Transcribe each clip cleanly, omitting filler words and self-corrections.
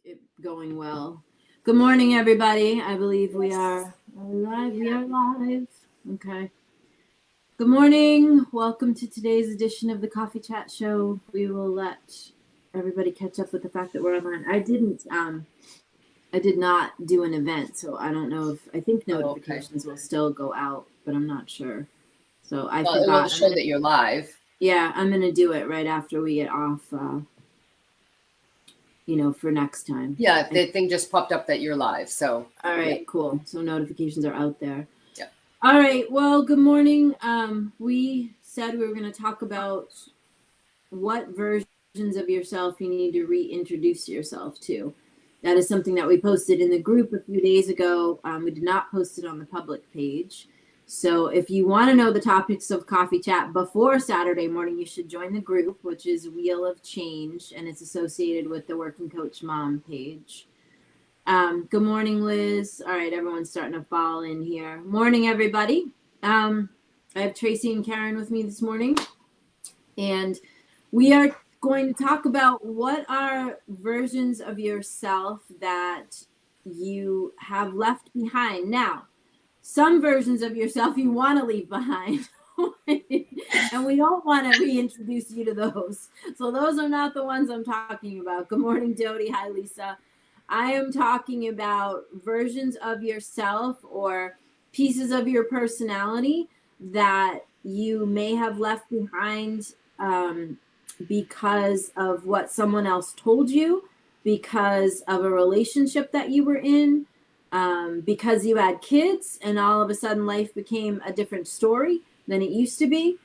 it going well. Good morning, everybody. I believe we are live. We are live. Okay. Good morning. Welcome to today's edition of the Coffee Chat Show. We will let everybody catch up with the fact that we're online. I did not do an event, so I don't know if I think notifications will still go out, but I'm not sure. So I forgot. It will show that you're live. Yeah, I'm gonna do it right after we get off. For next time. Yeah, the thing just popped up that you're live. So all right, cool. So notifications are out there. Yeah. All right. Well, good morning. We said we were going to talk about what versions of yourself you need to reintroduce yourself to. That is something that we posted in the group a few days ago. We did not post it on the public page. So if you want to know the topics of Coffee Chat before Saturday morning, you should join the group, which is Wheel of Change, and it's associated with the Working Coach Mom page. Good morning, Liz. All right, everyone's starting to fall in here. Morning, everybody. I have Tracy and Karen with me this morning, and we are going to talk about what are versions of yourself that you have left behind. Now, some versions of yourself you want to leave behind, and we don't want to reintroduce you to those. So those are not the ones I'm talking about. Good morning, Jody. Hi, Lisa. I am talking about versions of yourself or pieces of your personality that you may have left behind because of what someone else told you, because of a relationship that you were in, because you had kids and all of a sudden life became a different story than it used to be,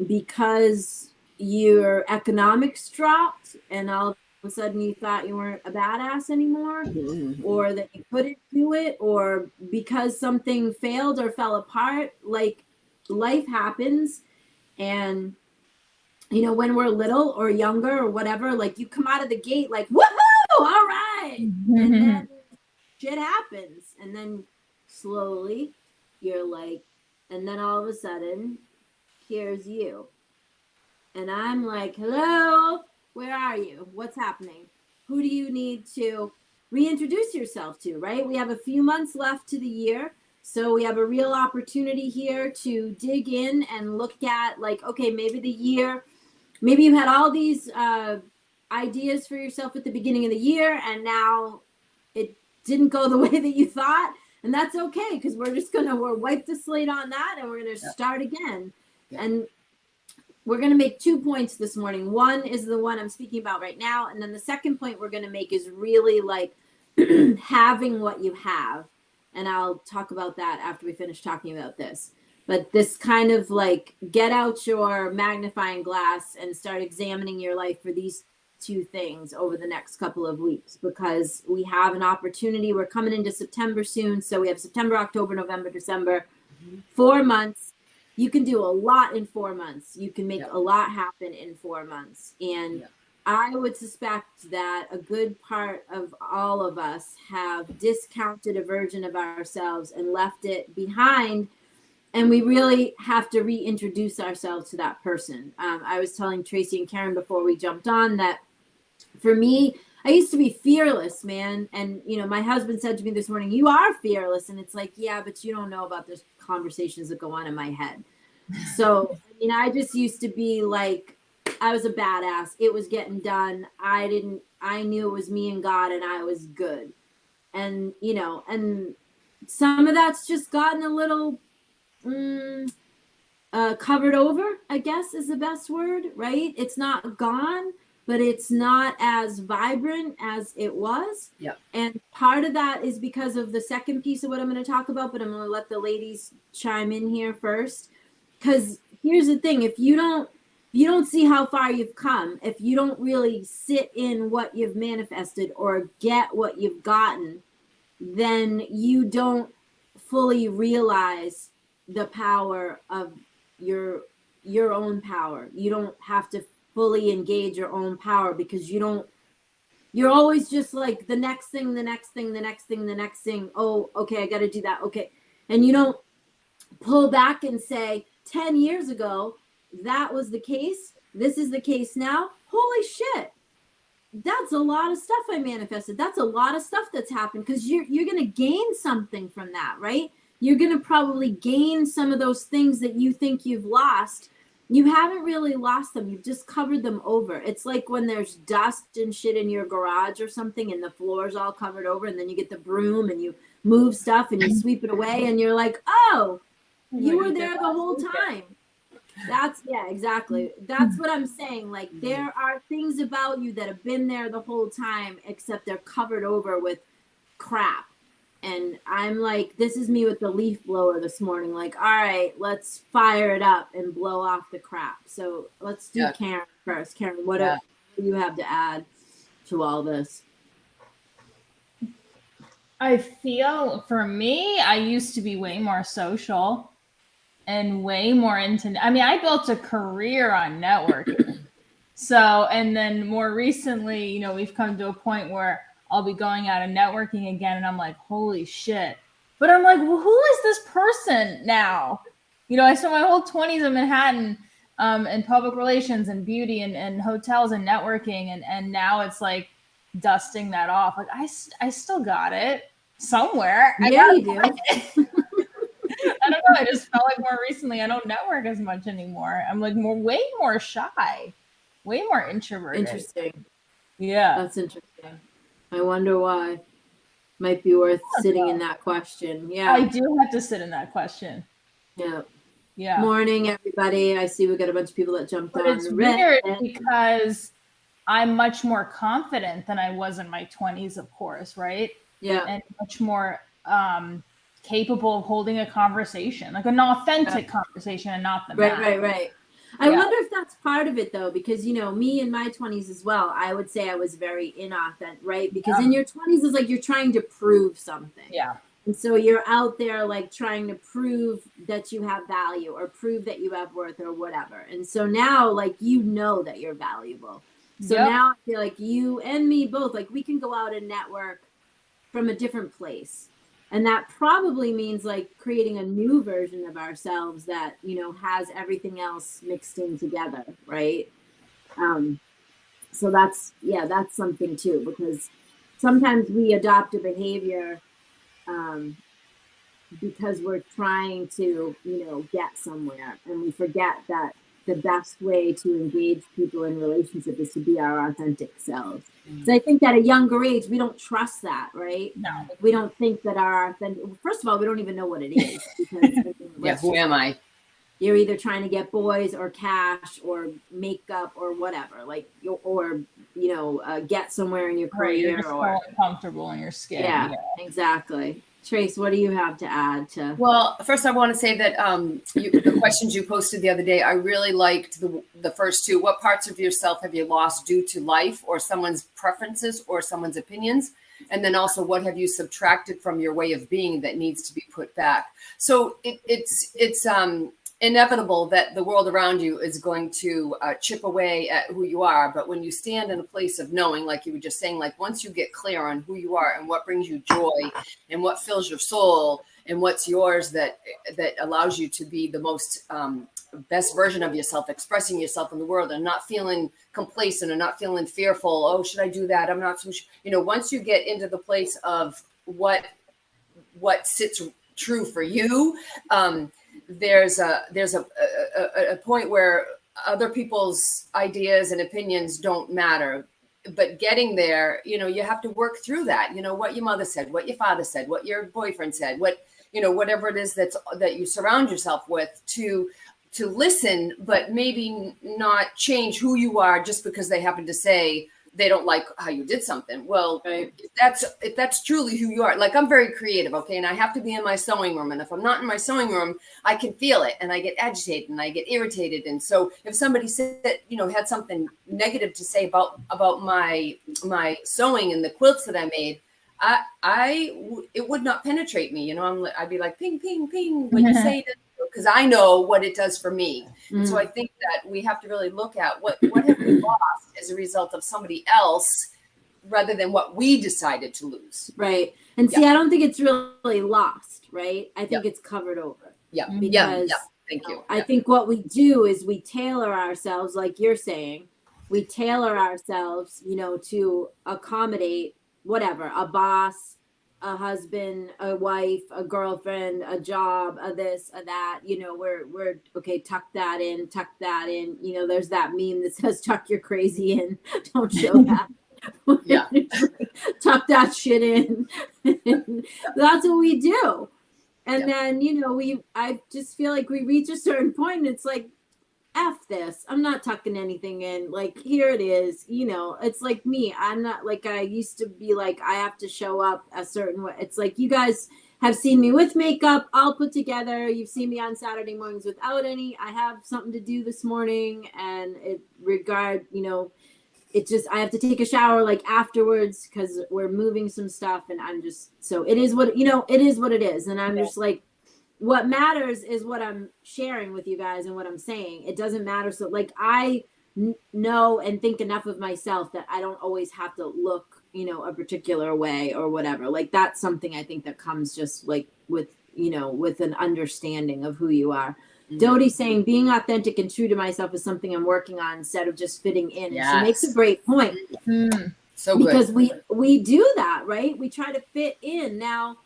because your economics dropped and all of a sudden you thought you weren't a badass anymore, or that you couldn't do it, or because something failed or fell apart. Like, life happens, and when we're little or younger or whatever, like, you come out of the gate like, woohoo, all right, and then shit happens, and then slowly you're like, and then all of a sudden here's you, and I'm like, hello, where are you? What's happening? Who do you need to reintroduce yourself to, right? We have a few months left to the year, so we have a real opportunity here to dig in and look at, like, okay, maybe the year, maybe you had all these ideas for yourself at the beginning of the year, and now it didn't go the way that you thought, and that's okay, because we're wipe the slate on that, and we're gonna start again. And we're gonna make 2 points this morning. One is the one I'm speaking about right now, and then the second point we're gonna make is really like having what you have, and I'll talk about that after we finish talking about this. But this kind of like, get out your magnifying glass and start examining your life for these two things over the next couple of weeks, because we have an opportunity. We're coming into September soon. So we have September, October, November, December, 4 months. You can do a lot in 4 months. You can make a lot happen in 4 months. And I would suspect that a good part of all of us have discounted a version of ourselves and left it behind. And we really have to reintroduce ourselves to that person. I was telling Tracy and Karen before we jumped on that for me, I used to be fearless, man. And, my husband said to me this morning, you are fearless. And it's like, yeah, but you don't know about the conversations that go on in my head. So, I just used to be like, I was a badass. It was getting done. I knew it was me and God, and I was good. And, and some of that's just gotten a little covered over, I guess is the best word, right? It's not gone, but it's not as vibrant as it was. And part of that is because of the second piece of what I'm going to talk about, but I'm going to let the ladies chime in here first. Because here's the thing, if you don't see how far you've come, if you don't really sit in what you've manifested or get what you've gotten, then you don't fully realize the power of your own power. You don't have to fully engage your own power, because you're always just like the next thing. Oh, okay, I got to do that. Okay. And you don't pull back and say, 10 years ago, that was the case. This is the case now. Holy shit. that's a lot of stuff I manifested. That's a lot of stuff that's happened, because you're going to gain something from that, right? You're going to probably gain some of those things that you think you've lost. You haven't really lost them. You've just covered them over. It's like when there's dust and shit in your garage or something and the floor's all covered over, and then you get the broom and you move stuff and you sweep it away and you're like, oh, you were there the whole time. That's, yeah, exactly. That's what I'm saying. Like, there are things about you that have been there the whole time, except they're covered over with crap. And I'm like, this is me with the leaf blower this morning. Like, all right, let's fire it up and blow off the crap. So let's do Karen first. Karen, what do you have to add to all this? I feel, for me, I used to be way more social and way more into, I mean, I built a career on networking. So, and then more recently, you know, we've come to a point where I'll be going out and networking again, and I'm like, holy shit. But I'm like, well, who is this person now? You know, I spent my whole 20s in Manhattan in public relations and beauty and hotels and networking. And now it's like dusting that off. Like, I still got it somewhere. Yeah, you do. I don't know. I just felt like more recently I don't network as much anymore. I'm like way more shy, way more introverted. Interesting. Yeah. That's interesting. I wonder why. Might be worth sitting in that question. Yeah. I do have to sit in that question. Yeah. Yeah. Morning, everybody. I see we got a bunch of people that jumped on. It's weird because I'm much more confident than I was in my 20s, of course, right? Yeah. And much more capable of holding a conversation, like an authentic conversation, and not the Right. I wonder if that's part of it, though, because, you know, me in my 20s as well, I would say I was very inauthentic, right? Because in your 20s, it's like you're trying to prove something. Yeah. And so you're out there like trying to prove that you have value or prove that you have worth or whatever. And so now, like, you know that you're valuable. So now I feel like you and me both, like, we can go out and network from a different place. And that probably means like creating a new version of ourselves that, you know, has everything else mixed in together, right? So that's something too, because sometimes we adopt a behavior because we're trying to, you know, get somewhere, and we forget that the best way to engage people in relationship is to be our authentic selves. So I think at a younger age, we don't trust that, right? No. We don't think that our authentic, first of all, we don't even know what it is. Because who am I? You're either trying to get boys or cash or makeup or whatever, like, or, you know, get somewhere in your career. You're just or comfortable in your skin. Yeah, exactly. Trace, what do you have to add to? Well, first I want to say that the questions you posted the other day, I really liked the first two. What parts of yourself have you lost due to life or someone's preferences or someone's opinions? And then also, what have you subtracted from your way of being that needs to be put back? So it's inevitable that the world around you is going to chip away at who you are. But when you stand in a place of knowing, like you were just saying, like once you get clear on who you are and what brings you joy and what fills your soul and what's yours that allows you to be the most best version of yourself, expressing yourself in the world and not feeling complacent and not feeling fearful. Oh, should I do that? I'm not so sure. You know, once you get into the place of what sits true for you, there's a point where other people's ideas and opinions don't matter. But getting there, you know, you have to work through that. You know, what your mother said, what your father said, what your boyfriend said, what, you know, whatever it is that you surround yourself with, to listen, but maybe not change who you are just because they happen to say they don't like how you did something. Well, if that's truly who you are, like I'm very creative, okay, and I have to be in my sewing room, and if I'm not in my sewing room, I can feel it, and I get agitated, and I get irritated, and so if somebody said, you know, had something negative to say about my sewing and the quilts that I made, it would not penetrate me, you know. I'd be like ping, ping, ping when you say that, because I know what it does for me. And so I think that we have to really look at what have we lost as a result of somebody else rather than what we decided to lose. Right. And see, I don't think it's really lost, right? I think it's covered over. Yeah. Because Thank you. I think what we do is we tailor ourselves, like you're saying, we tailor ourselves, you know, to accommodate whatever, a boss, a husband, a wife, a girlfriend, a job, a this, a that, you know, we're okay, tuck that in, tuck that in. You know, there's that meme that says tuck your crazy in, don't show that. Yeah. Tuck that shit in. That's what we do. And Yeah. then, you know, I just feel like we reach a certain point and it's like, F this. I'm not tucking anything in. Like, here it is. You know, it's like me. I'm not like I used to be like, I have to show up a certain way. It's like you guys have seen me with makeup all put together. You've seen me on Saturday mornings without any. I have something to do this morning and you know, it just, I have to take a shower like afterwards because we're moving some stuff and I'm just, so it is what, you know, it is what it is. And I'm just like, what matters is what I'm sharing with you guys and what I'm saying. It doesn't matter. So like I know and think enough of myself that I don't always have to look, you know, a particular way or whatever. Like that's something I think that comes just like with, you know, with an understanding of who you are. Mm-hmm. Dodie saying being authentic and true to myself is something I'm working on instead of just fitting in. Yes. And she makes a great point. Mm. So because good. we do that, right? We try to fit in. Now,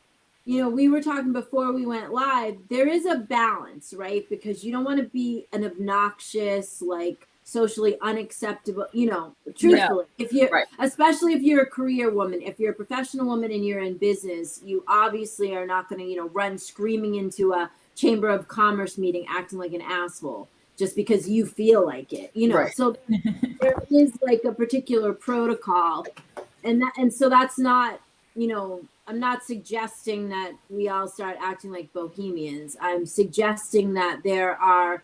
you know, we were talking before we went live, there is a balance, right? Because you don't want to be an obnoxious, like socially unacceptable, you know, truthfully. Yeah. If you're, right. Especially if you're a career woman, if you're a professional woman and you're in business, you obviously are not going to, you know, run screaming into a Chamber of Commerce meeting acting like an asshole just because you feel like it, you know. Right. So there is like a particular protocol and so that's not, you know, I'm not suggesting that we all start acting like bohemians. I'm suggesting that there are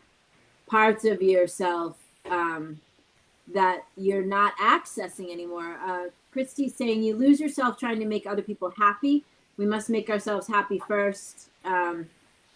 parts of yourself that you're not accessing anymore. Christy's saying you lose yourself trying to make other people happy. We must make ourselves happy first.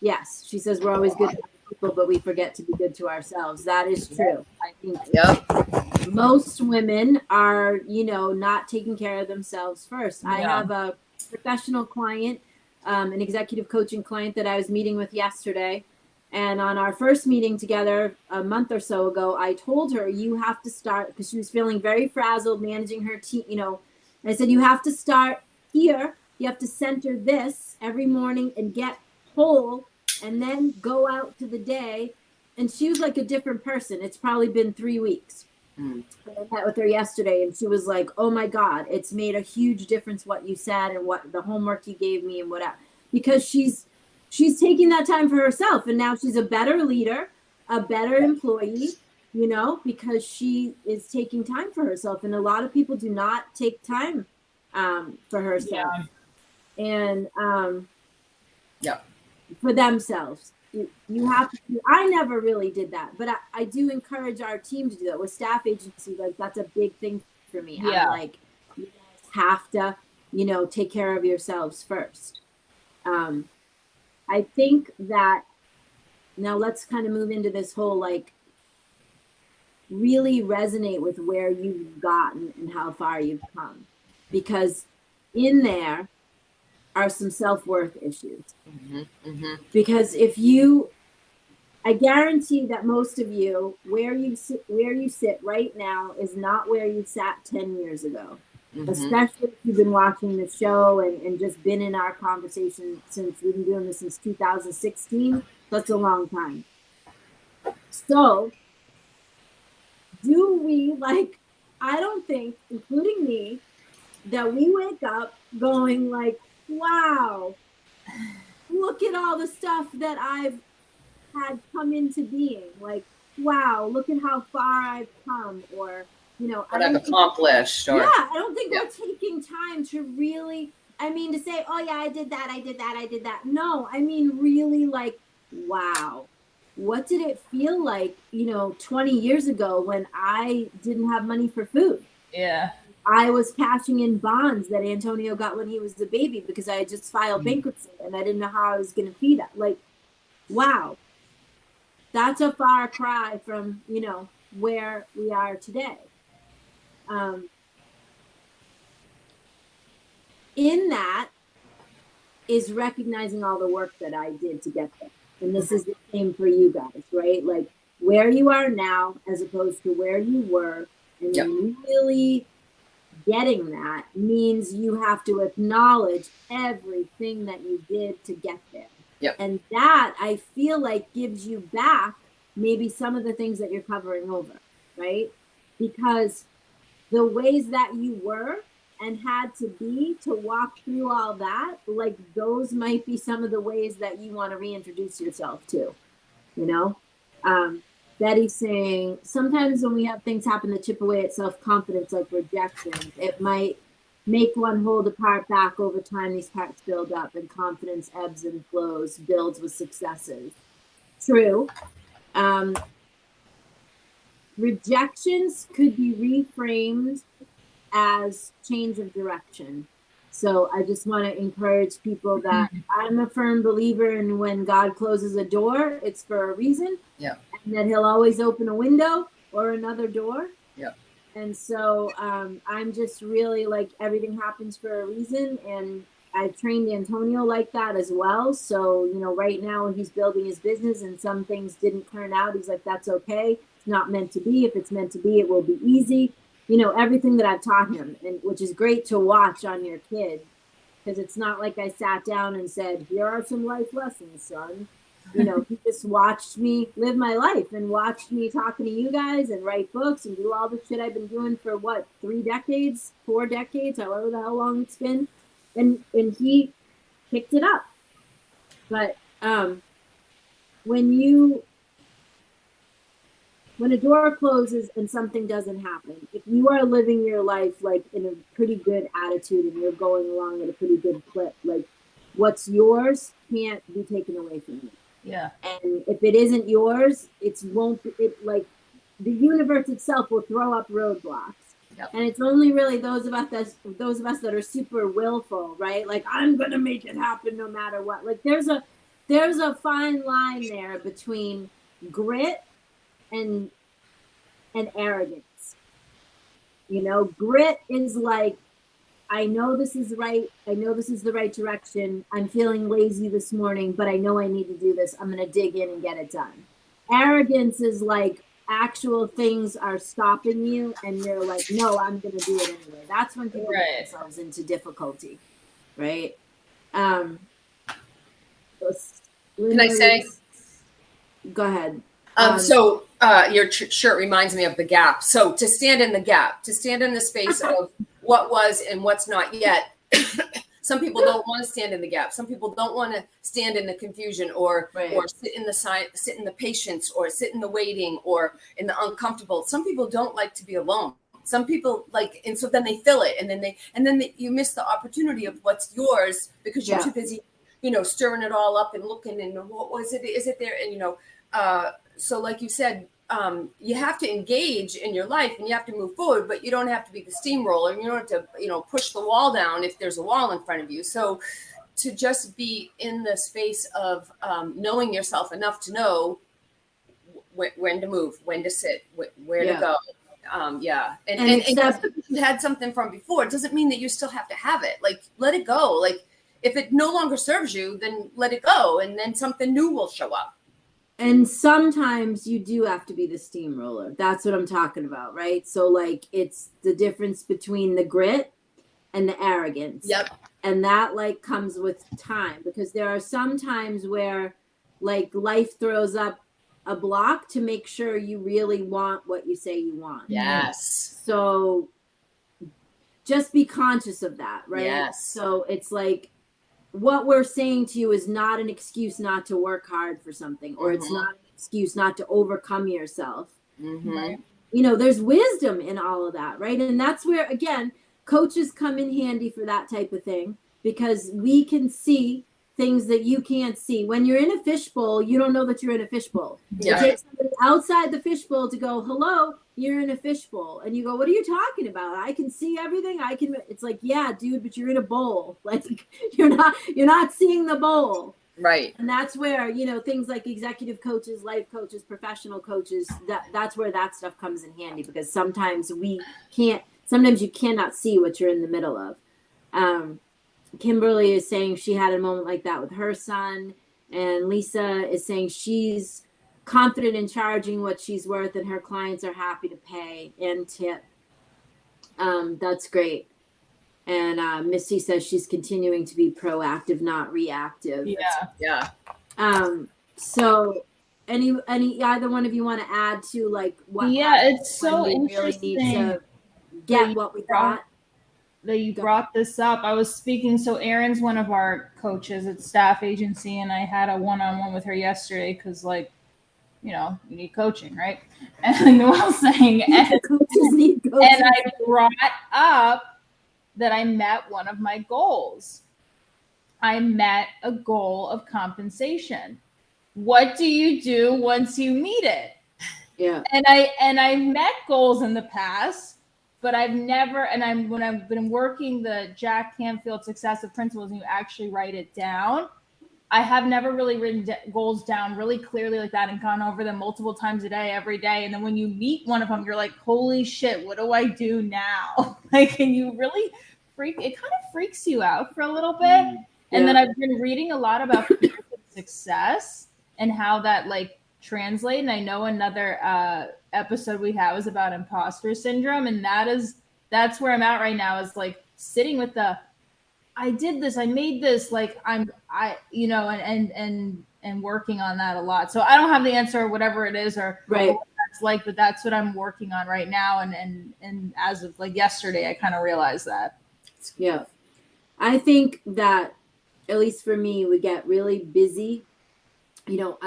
Yes, she says we're always good to people, but we forget to be good to ourselves. That is true. I think most women are, you know, not taking care of themselves first. Yeah. I have a professional client, an executive coaching client that I was meeting with yesterday. And on our first meeting together a month or so ago, I told her you have to start, because she was feeling very frazzled managing her team, you know. I said, you have to start here. You have to center this every morning and get whole and then go out to the day. And she was like a different person. It's probably been 3 weeks. I met with her yesterday and she was like, oh my God, it's made a huge difference what you said and what the homework you gave me and whatever. Because she's taking that time for herself and now she's a better leader, a better employee, you know, because she is taking time for herself. And a lot of people do not take time for herself and for themselves. You have to, I never really did that, but I do encourage our team to do that with staff agency. Like that's a big thing for me. Yeah. I'm like, you guys have to, you know, take care of yourselves first. I think that now let's kind of move into this whole, like really resonate with where you've gotten and how far you've come, because in there are some self-worth issues. Because if you, I guarantee that most of you, where you sit right now is not where you sat 10 years ago. Especially if you've been watching the show and just been in our conversation since we've been doing this since 2016. That's a long time. So do we, like, I don't think, including me, that we wake up going like, wow, look at all the stuff that I've had come into being. Like, wow, look at how far I've come, or, you know, what I've accomplished. Or, yeah, I don't think we're taking time to really, I mean, to say, oh yeah, I did that, I did that, I did that. No, I mean, really like, wow, what did it feel like, you know, 20 years ago when I didn't have money for food? Yeah. I was cashing in bonds that Antonio got when he was a baby because I had just filed bankruptcy and I didn't know how I was going to feed it. Like, wow, that's a far cry from, you know, where we are today. In that is recognizing all the work that I did to get there. And this is the same for you guys, right? Like where you are now, as opposed to where you were, And Yep. really getting that means you have to acknowledge everything that you did to get there. Yep. And that, I feel like, gives you back maybe some of the things that you're covering over, right? Because the ways that you were and had to be to walk through all that, like those might be some of the ways that you want to reintroduce yourself to, you know? Betty's saying sometimes when we have things happen that chip away at self-confidence, like rejection, it might make one hold a part back over time. These parts build up and confidence ebbs and flows, builds with successes. True. Rejections could be reframed as change of direction. So I just want to encourage people that I'm a firm believer in when God closes a door, it's for a reason. Yeah. And that he'll always open a window or another door. Yeah. And so I'm just really like everything happens for a reason. And I've trained Antonio like that as well. So, you know, right now he's building his business and some things didn't turn out. He's like, that's okay. It's not meant to be. If it's meant to be, it will be easy. You know, everything that I've taught him, and which is great to watch on your kid, because it's not like I sat down and said, here are some life lessons, son. You know, he just watched me live my life and watched me talking to you guys and write books and do all the shit I've been doing for what, 3 decades, 4 decades, however the hell long it's been. And he picked it up. But when a door closes and something doesn't happen, if you are living your life like in a pretty good attitude and you're going along at a pretty good clip, like what's yours can't be taken away from you. Yeah. And if it isn't yours, like the universe itself will throw up roadblocks. Yep. And it's only really those of us that are super willful, right? Like I'm gonna make it happen no matter what. Like there's a fine line there between grit and arrogance. You know, grit is like, I know this is right. I know this is the right direction. I'm feeling lazy this morning, but I know I need to do this. I'm going to dig in and get it done. Arrogance is like actual things are stopping you and you're like, no, I'm going to do it anyway. That's when people get themselves into difficulty, right? Can I say? Go ahead. So your shirt reminds me of the gap. So to stand in the gap, to stand in the space of what was and what's not yet. Some people don't want to stand in the gap. Some people don't want to stand in the confusion or sit in the patience or sit in the waiting or in the uncomfortable. Some people don't like to be alone. Some people like, and so then they fill it, and then you miss the opportunity of what's yours because you're too busy, you know, stirring it all up and looking and what was it? Is it there? And you know. So like you said, you have to engage in your life and you have to move forward, but you don't have to be the steamroller and you don't have to, you know, push the wall down if there's a wall in front of you. So to just be in the space of knowing yourself enough to know when to move, when to sit, where to go. And just because you had something from before, it doesn't mean that you still have to have it. Like, let it go. Like, if it no longer serves you, then let it go. And then something new will show up. And sometimes you do have to be the steamroller. That's what I'm talking about, right? So like it's the difference between the grit and the arrogance. Yep. And that like comes with time because there are some times where like life throws up a block to make sure you really want what you say you want. Yes. So just be conscious of that, right? Yes. So it's like what we're saying to you is not an excuse not to work hard for something, or it's not an excuse not to overcome yourself. Mm-hmm. You know, there's wisdom in all of that, right? And that's where, again, coaches come in handy for that type of thing because we can see things that you can't see. When you're in a fishbowl, you don't know that you're in a fishbowl. Yeah. It takes somebody outside the fishbowl to go, hello, you're in a fishbowl. And you go, what are you talking about? I can see everything. It's like, yeah, dude, but you're in a bowl. Like you're not seeing the bowl. Right. And that's where, you know, things like executive coaches, life coaches, professional coaches, that's where that stuff comes in handy because sometimes you cannot see what you're in the middle of. Kimberly is saying she had a moment like that with her son. And Lisa is saying she's confident in charging what she's worth and her clients are happy to pay and tip. That's great. And Misty says she's continuing to be proactive, not reactive. Yeah. So any either one of you want to add to like what Yeah, happens it's when so we really need interesting to get what we got? that you brought this up. I was speaking, so Erin's one of our coaches at staff agency, and I had a one-on-one with her yesterday because, like, you know, you need coaching, right? And I was saying, Coaches need coaching. and I brought up that I met one of my goals. I met a goal of compensation. What do you do once you meet it? Yeah. And I met goals in the past, but I've never, and when I've been working the Jack Canfield Successive Principles and you actually write it down, I have never really written goals down really clearly like that and gone over them multiple times a day, every day. And then when you meet one of them, you're like, holy shit, what do I do now? Like, and you really it kind of freaks you out for a little bit. Yeah. And then I've been reading a lot about success and how that like translate. And I know another episode we have is about imposter syndrome. And that's where I'm at right now, is like sitting with I did this, I made this, like you know, and working on that a lot. So I don't have the answer, whatever it is, or right. what that's like, but that's what I'm working on right now. And as of like yesterday, I kind of realized that. Yeah. I think that, at least for me, we get really busy. You know,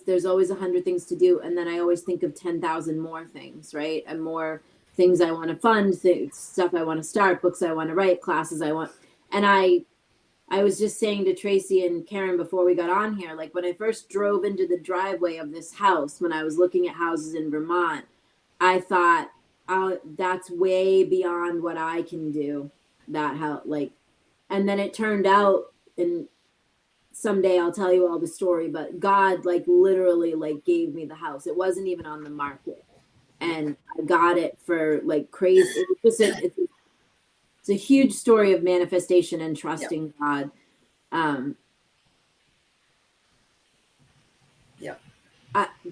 there's always 100 things to do. And then I always think of 10,000 more things, right? And more things I want to fund, stuff I want to start, books I want to write, classes I want. And I was just saying to Tracy and Karen before we got on here, like when I first drove into the driveway of this house, when I was looking at houses in Vermont, I thought, oh, that's way beyond what I can do. That how like, and then it turned out, and someday I'll tell you all the story, but God like literally like gave me the house. It wasn't even on the market, and I got it for like crazy. It was just it's a huge story of manifestation and trusting God.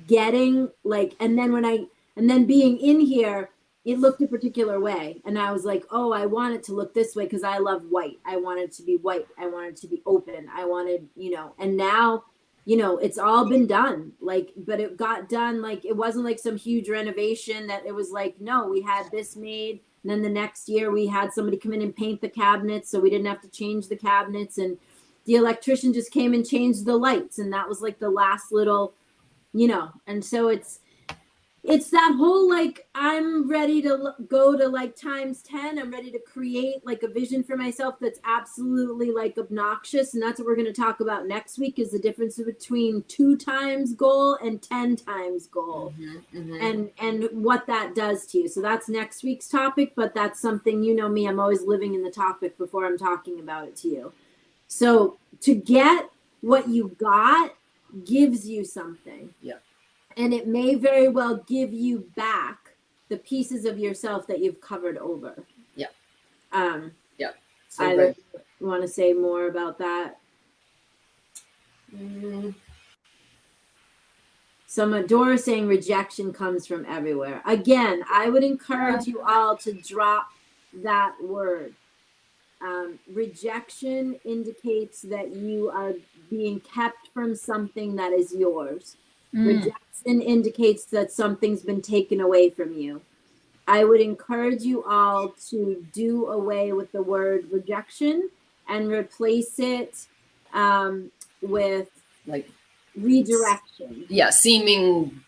Getting like, and then being in here, it looked a particular way. And I was like, oh, I want it to look this way because I love white. I want it to be white. I want it to be open. I wanted, you know, and now, you know, it's all been done. Like, but it got done. Like, it wasn't like some huge renovation that it was like, no, we had this made. And then the next year we had somebody come in and paint the cabinets. So we didn't have to change the cabinets. And the electrician just came and changed the lights. And that was like the last little, you know, and so it's that whole like I'm ready to go to like times 10. I'm ready to create like a vision for myself that's absolutely like obnoxious, and that's what we're going to talk about next week, is the difference between 2 times goal and 10 times goal. And what that does to you. So that's next week's topic, but that's something, you know me, I'm always living in the topic before I'm talking about it to you. So to get what you got gives you something. Yeah. And it may very well give you back the pieces of yourself that you've covered over. Yeah. Yeah. So either you want to say more about that? Some Dora saying rejection comes from everywhere. Again, I would encourage you all to drop that word. Rejection indicates that you are being kept from something that is yours. Rejection indicates that something's been taken away from you. I would encourage you all to do away with the word rejection and replace it with like redirection. Yeah, seeming.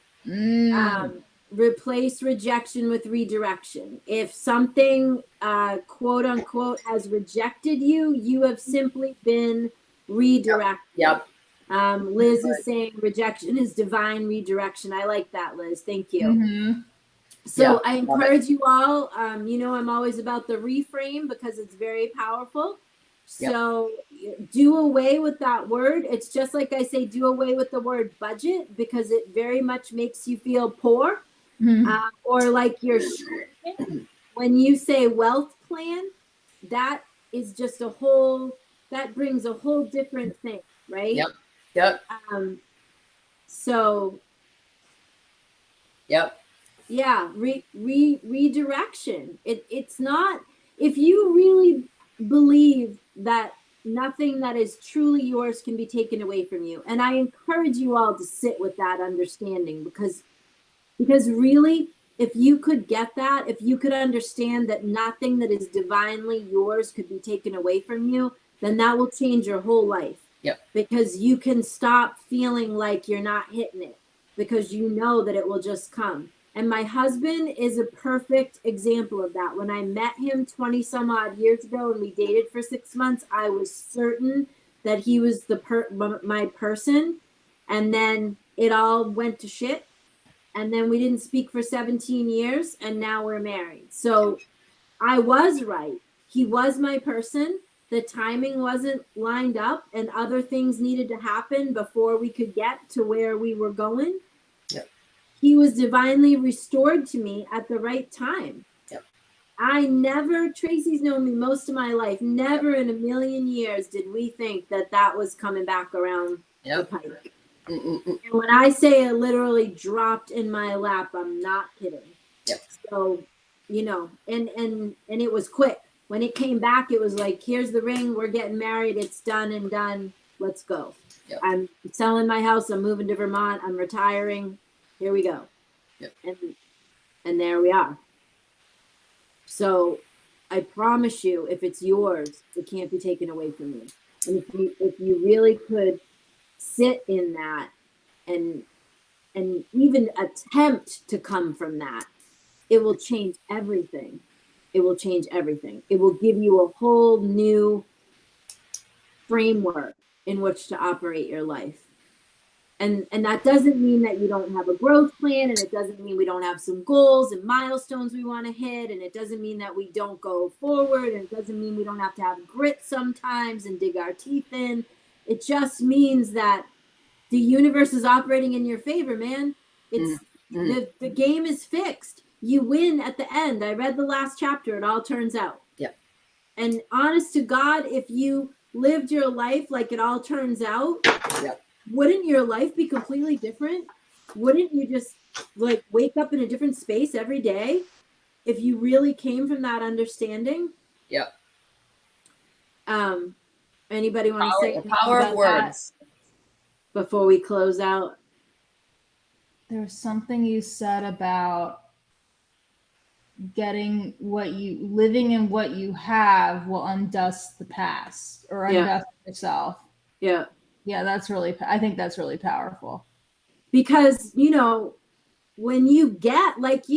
Replace rejection with redirection. If something quote unquote has rejected you, you have simply been redirected. Yep. Liz is saying rejection is divine redirection. I like that, Liz. Thank you. So I encourage you all, you know, I'm always about the reframe because it's very powerful. So do away with that word. It's just like I say, do away with the word budget, because it very much makes you feel poor. Or like you're shrinking. When you say wealth plan, that is just that brings a whole different thing, right? Yep. So. Yep. Yeah, redirection. It's not, if you really believe that nothing that is truly yours can be taken away from you. And I encourage you all to sit with that understanding, because really, if you could get that, if you could understand that nothing that is divinely yours could be taken away from you, then that will change your whole life. Yep. Because you can stop feeling like you're not hitting it, because you know that it will just come. And my husband is a perfect example of that. When I met him 20 some odd years ago and we dated for 6 months, I was certain that he was my person. And then it all went to shit, and then we didn't speak for 17 years, and now we're married. So I was right. He was my person. The timing wasn't lined up, and other things needed to happen before we could get to where we were going. Yep. He was divinely restored to me at the right time. Yep. Tracy's known me most of my life. Never in a million years did we think that that was coming back around the pike. And when I say it literally dropped in my lap, I'm not kidding. Yep. So, and it was quick. When it came back, it was like, here's the ring, we're getting married, it's done and done, let's go. Yep. I'm selling my house, I'm moving to Vermont, I'm retiring, here we go. Yep. And there we are. So I promise you, if it's yours, it can't be taken away from you. And if you really could sit in that and even attempt to come from that, it will change everything. It will change everything. It will give you a whole new framework in which to operate your life. And that doesn't mean that you don't have a growth plan, and it doesn't mean we don't have some goals and milestones we want to hit, and it doesn't mean that we don't go forward, and it doesn't mean we don't have to have grit sometimes and dig our teeth in. It just means that the universe is operating in your favor, man. It's the game is fixed. You win at the end. I read the last chapter. It all turns out. Yeah. And honest to God, if you lived your life like it all turns out, wouldn't your life be completely different? Wouldn't you just like wake up in a different space every day if you really came from that understanding? Yeah. Anybody want to say the power of words before we close out? There's something you said about living in what you have will undust the past or undust yourself. Yeah. Yeah, I think that's really powerful. Because, when you get what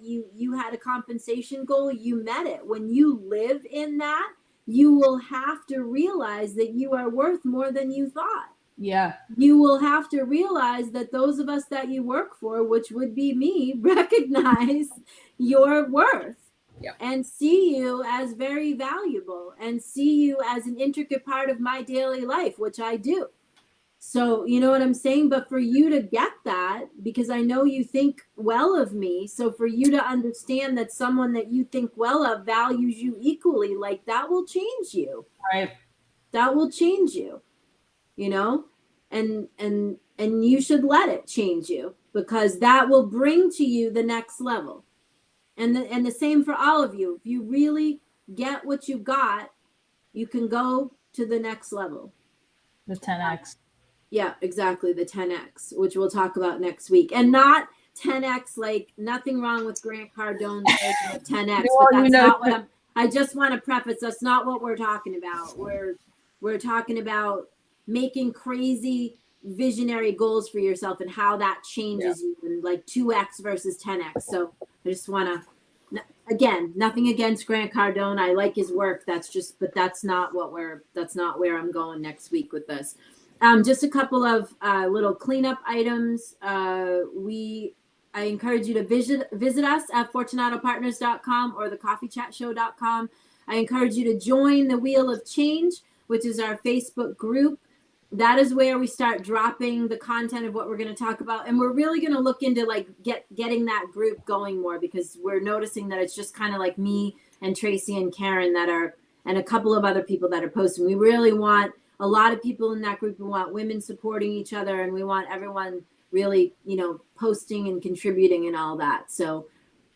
you had a compensation goal, you met it. When you live in that, you will have to realize that you are worth more than you thought. Yeah. You will have to realize that those of us that you work for, which would be me, recognize your worth. Yeah. And see you as very valuable and see you as an intricate part of my daily life, which I do. So, you know what I'm saying? But for you to get that, because I know you think well of me, so for you to understand that someone that you think well of values you equally, like that will change you. Right. That will change you, and you should let it change you, because that will bring to you the next level. And the same for all of you. If you really get what you got, you can go to the next level. The 10X. Yeah, exactly. The 10X, which we'll talk about next week. And not 10X, like nothing wrong with Grant Cardone's version of 10X, but that's not what I just want to preface. That's not what we're talking about. We're talking about making crazy visionary goals for yourself and how that changes you, and like 2X versus 10X. So I just want to, again, nothing against Grant Cardone. I like his work. But that's not where I'm going next week with this. Just a couple of little cleanup items. I encourage you to visit us at fortunatopartners.com or thecoffeechatshow.com. I encourage you to join the Wheel of Change, which is our Facebook group. That is where we start dropping the content of what we're going to talk about. And we're really going to look into like getting that group going more, because we're noticing that it's just kind of like me and Tracy and Karen and a couple of other people that are posting. We really want a lot of people in that group. We want women supporting each other, and we want everyone really, posting and contributing and all that. So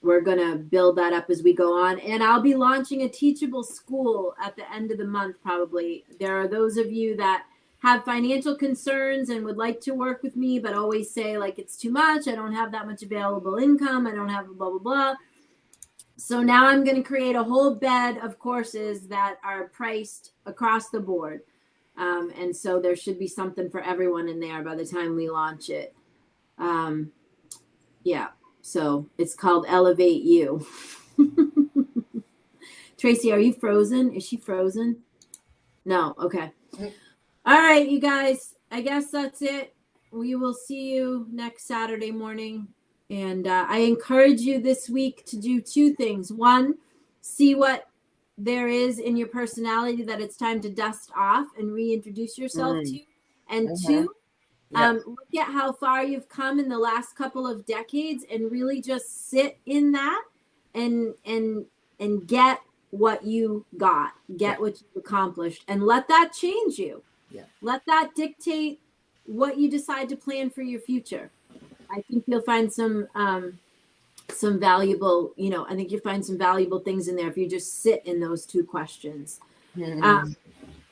we're going to build that up as we go on. And I'll be launching a teachable school at the end of the month, probably. There are those of you that have financial concerns and would like to work with me, but always say, like, it's too much. I don't have that much available income. I don't have blah, blah, blah. So now I'm going to create a whole bed of courses that are priced across the board. And so there should be something for everyone in there by the time we launch it. Yeah. So it's called Elevate You. Tracy, are you frozen? Is she frozen? No. Okay. All right, you guys. I guess that's it. We will see you next Saturday morning. And I encourage you this week to do two things. One, see what there is in your personality that it's time to dust off and reintroduce yourself to. And two, look at how far you've come in the last couple of decades and really just sit in that and get what you got, what you've accomplished, and let that change you. Yeah. Let that dictate what you decide to plan for your future. I think you'll find some valuable, I think you'll find some valuable things in there if you just sit in those two questions.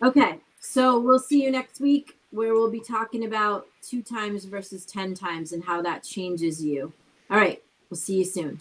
Okay. So we'll see you next week, where we'll be talking about 2 times versus 10 times and how that changes you. All right. We'll see you soon.